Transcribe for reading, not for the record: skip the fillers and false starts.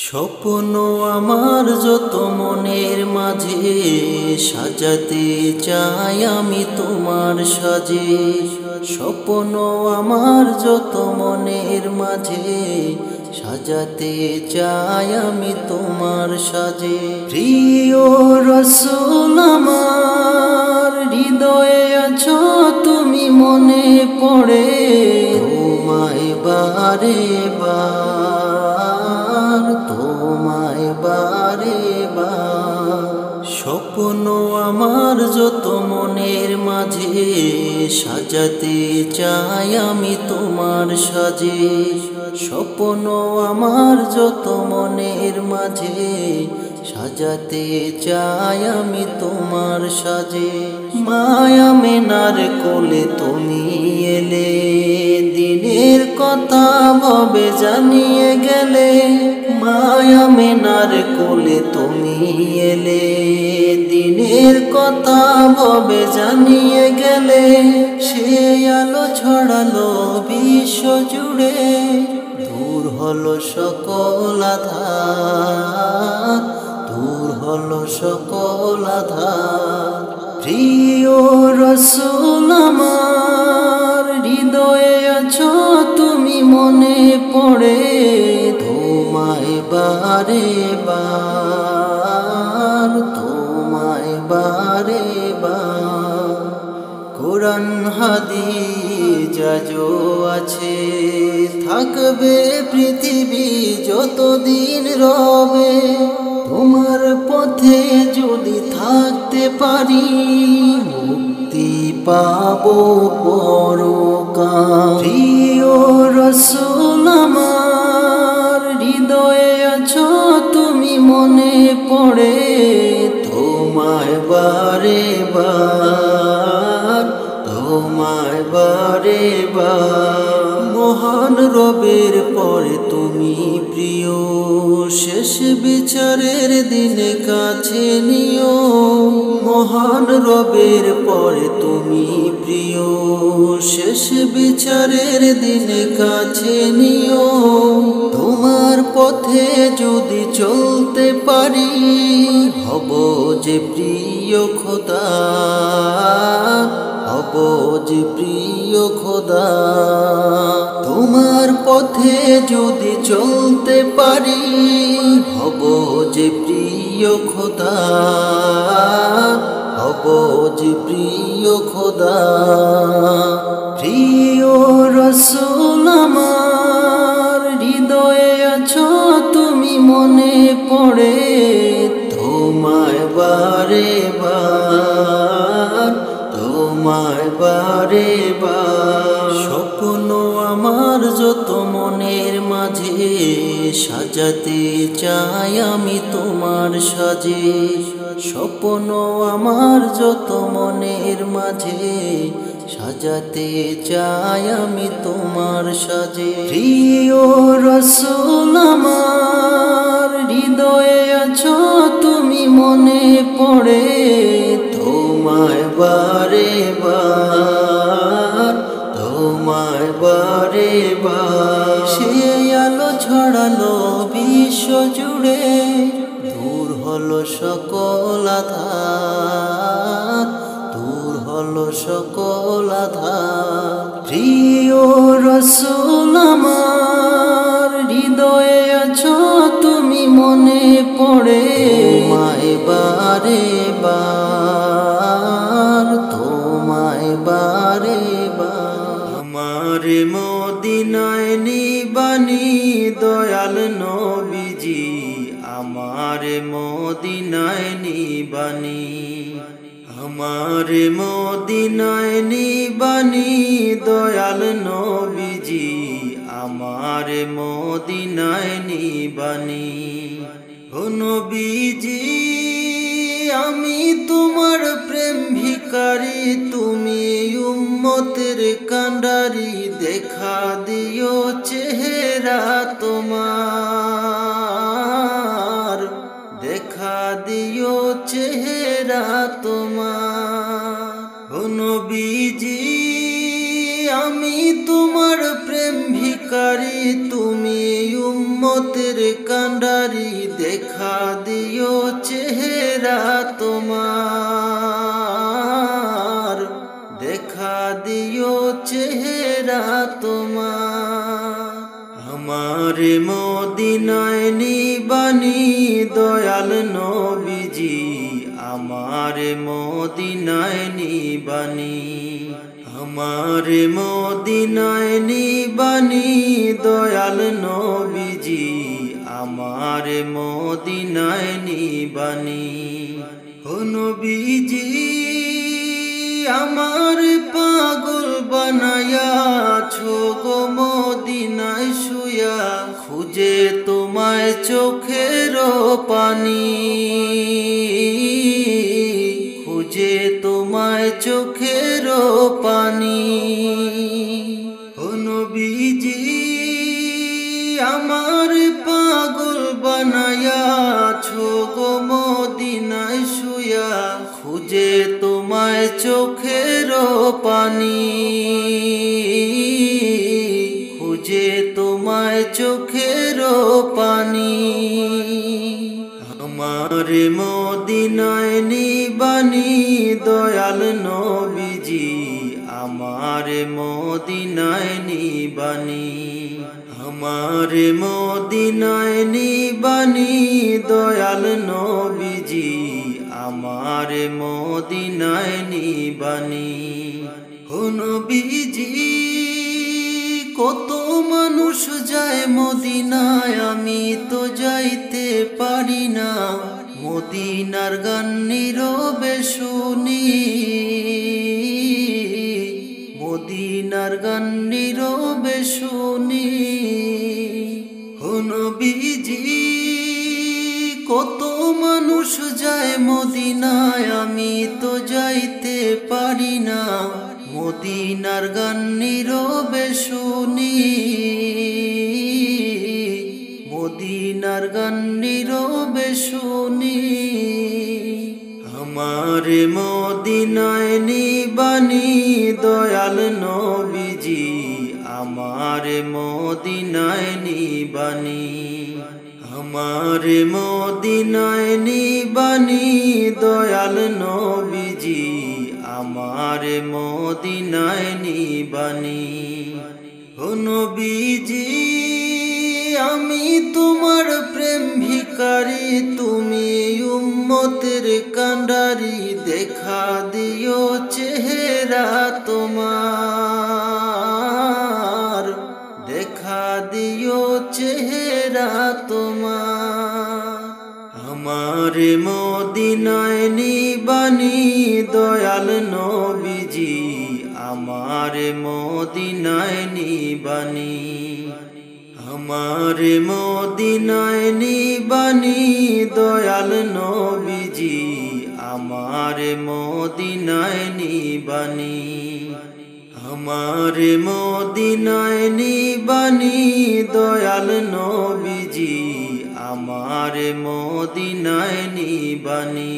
স্বপ্ন আমার যত মনের মাঝে সাজাতে চাই আমি তোমার সাজে। স্বপ্ন আমার যত মনের মাঝে সাজাতে চাই আমি তোমার সাজে। প্রিয় রাসূল আমার হৃদয়ে আছো তুমি, মনে পড়ে তোমায় বারে বার, তোমায় বারে বার। স্বপ্ন আমার যত মনের মাঝে সাজাতে চাই আমি তোমার সাজে। স্বপ্ন আমার যত মনের মাঝে সাজাতে চাই আমি তোমার সাজে। মায়া মেনার কোলে তুমি এলে, দিনের কথা ভবে জানিয়ে গেলে। মায়া মেনার কোলে তুমি এলে, দিনের কথা ভবে জানিয়ে গেলে। সে আলো ছড়ালো বিশ্ব জুড়ে, দূর হলো সকল আঁধার, দূর হলো সকল আঁধার। প্রিয় রাসূল আমার হৃদয়ে আছো তুমি, মনে পড়ে তোমায় বারে বার, তোমায় বারে বার। কোরআন হাদিস আজও আছে, থাকবে পৃথিবী যতদিন রবে। তোমার পথে যদি থাকতে পারি, মুক্তি পাবো পরকাল। প্রিয় রাসূল আমার হৃদয়ে আছো তুমি, মনে পড়ে তোমায় বারে বার, তোমায় বারে বার। মহান রবের পরে তুমি প্রিয়, শেষ বিচারের দিনে কাছে নিও। মহান রবের পরে তুমি প্রিয়, শেষ বিচারের দিনে কাছে নিও। তোমার পথে যদি চলতে পারি, হব যে প্রিয় খোদা, হব যে প্রিয় খোদা। তোমার পথে যদি চলতে পারি, হব যে প্রিয় খোদা, হব যে প্রিয় খোদা। প্রিয় রাসূল আমার হৃদয়ে আছো তুমি, মনে পড়ে তোমায় বারে বার, তোমায় বারে বার। স্বপ্ন আমার যত মনের মাঝে সাজাতে চাই আমি তোমার সাজে। স্বপ্ন আমার যত মনের মাঝে সাজাতে চাই আমি তোমার সাজে। প্রিয় রাসূল আমার হৃদয়ে আছো তুমি, মনে পড়ে তোমায় বারে বার, তোমায় বারে বার। সে আলো ছড়ালো বিশ্ব জুড়ে, দূর হলো সকল আঁধার, দূর হলো সকল আঁধার। প্রিয় রাসূল আমার হৃদয়ে আছো তুমি, মনে পড়ে তোমায় বারে বার, তোমায় বারে বার। আমার মদিনায় নিবানি দয়াল নবীজি, আমার মদিনায় নিবানি। আমার মদিনায় নিবানি দয়াল নবীজি, আমার মদিনায় নিবানি। ও নবীজি আমি তোমার প্রেম ভিখারি, তুমি উম্মতের কান্ডারি। দেখা দিও চেহারা তোমার, দেখা দিও চেহারা তোমার। ও নবীজি আমি তোমার প্রেম ভিখারি, তুমি উম্মতের কান্ডারি। কান্ডারি দেখা দিও চেহারা তোমার, দেখা দিও চেহারা তোমার। আমার মদিনায় নিবানি দয়াল নবীজি, আমার মদিনায় নিবানি, আমার মদিনায় নিবানি দয়াল নবীজি, আমার মদিনায় নিবানি। ও নবীজি আমার পাগল বানায়াছো গো মদিনায় শুয়া, খুঁজে তোমায় চোখের পানি, খুঁজে তোমায় চোখের পানি। ও নবীজি আমার পাগল বানায়াছো গো মদিনায় শুয়া, খুঁজে তোমায় চোখের পানি, খুঁজে তোমায় চোখের পানি। আমার মদিনায় নিবানি দয়াল নবীজি, আমার মদিনায় নিবানি, আমার মদিনায় নিবানি দয়াল নবীজি, আমার মদিনায় নিবানি। ও নবীজি কত মানুষ যায় মদিনায়, আমি তো যাইতে পারি না, মদিনার গান নীরবে শুনি, মদিনার গান নীরবে শুনি। ও নবীজি কত মানুষ যায় মদিনায়, আমি তো যাইতে পারি না, মদিনার গান নীরবে শুনি, মদিনার গান নীরবে শুনি। আমার মদিনায় নিবানি দয়াল নবীজি, আমার মদিনায় নিবানি, আমার মদিনায় নিবানি দয়াল নবীজি, আমার মদিনায় নিবানি। ও নবীজি আমি তোমার প্রেম ভিখারি, তুমি উম্মতের কান্ডারি, দেখা দিও চেহারা তোমার, দেখা দিও চেহারা তোমার। আমার মদিনায় নিবানি দয়াল নবীজি, আমার মদিনায় নিবানি, আমার মদিনায় নিবানি দয়াল নবীজি, আমার মদিনায় নিবানি, আমার মদিনায় নিবানি দয়াল নবীজি, আমার মদিনায় নিবানি।